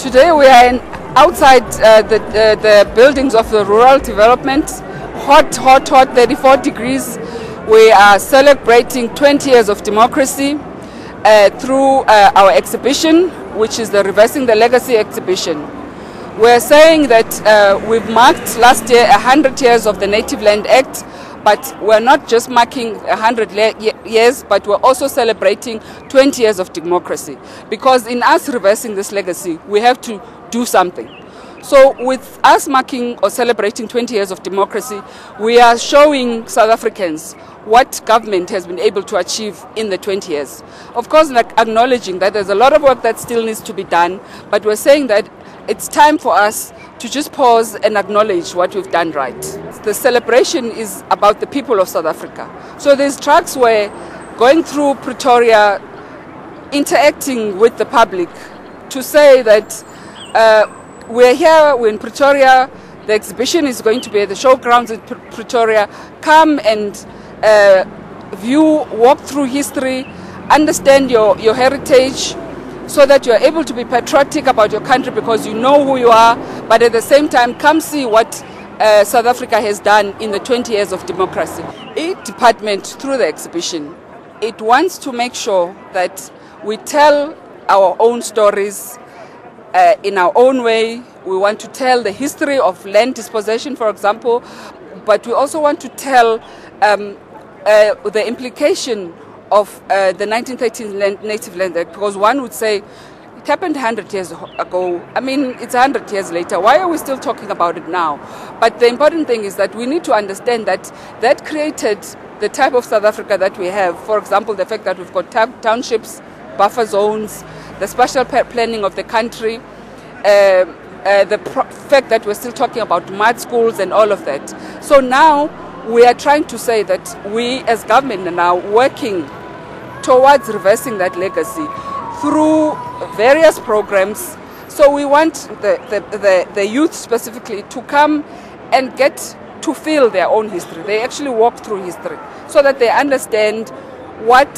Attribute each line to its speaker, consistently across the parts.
Speaker 1: Today we are outside the buildings of the rural development. Hot, 34 degrees. We are celebrating 20 years of democracy through our exhibition, which is the Reversing the Legacy exhibition. We're saying that we've marked last year 100 years of the Native Land Act, but we're not just marking 100 years, but we're also celebrating 20 years of democracy. Because in us reversing this legacy, we have to do something. So with us marking or celebrating 20 years of democracy, we are showing South Africans what government has been able to achieve in the 20 years. Of course, like acknowledging that there's a lot of work that still needs to be done, but we're saying that it's time for us to just pause and acknowledge what we've done right. The celebration is about the people of South Africa. So there's trucks where going through Pretoria, interacting with the public to say that we're here, we're in Pretoria, the exhibition is going to be at the showgrounds in Pretoria. Come and walk through history, understand your heritage, so that you're able to be patriotic about your country because you know who you are, but at the same time, come see what South Africa has done in the 20 years of democracy. Each department, through the exhibition, it wants to make sure that we tell our own stories in our own way. We want to tell the history of land dispossession, for example, but we also want to tell the implication of the 1913 Native Land Act, because one would say it happened 100 years ago. I mean, it's 100 years later. Why are we still talking about it now? But the important thing is that we need to understand that that created the type of South Africa that we have. For example, the fact that we've got townships, buffer zones, the special planning of the country, the fact that we're still talking about mud schools and all of that. So now we are trying to say that we as government are now working towards reversing that legacy through various programs. So we want the youth specifically to come and get to feel their own history. They actually walk through history so that they understand what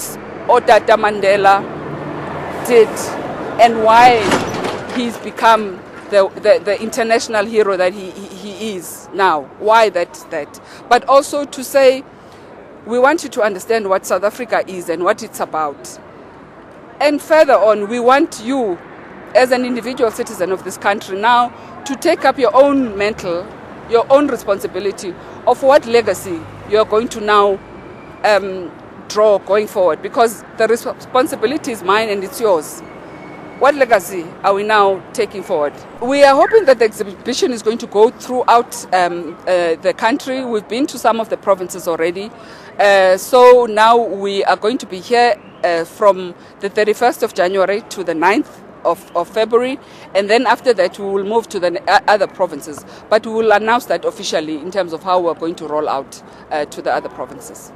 Speaker 1: Otata Mandela did and why he's become the international hero that he is now. Why that? But also to say, we want you to understand what South Africa is and what it's about. And further on, we want you, as an individual citizen of this country now, to take up your own mental, your own responsibility of what legacy you're going to now draw going forward. Because the responsibility is mine and it's yours. What legacy are we now taking forward? We are hoping that the exhibition is going to go throughout the country. We've been to some of the provinces already. So now we are going to be here from the 31st of January to the 9th of February. And then after that, we will move to the other provinces. But we will announce that officially in terms of how we're going to roll out to the other provinces.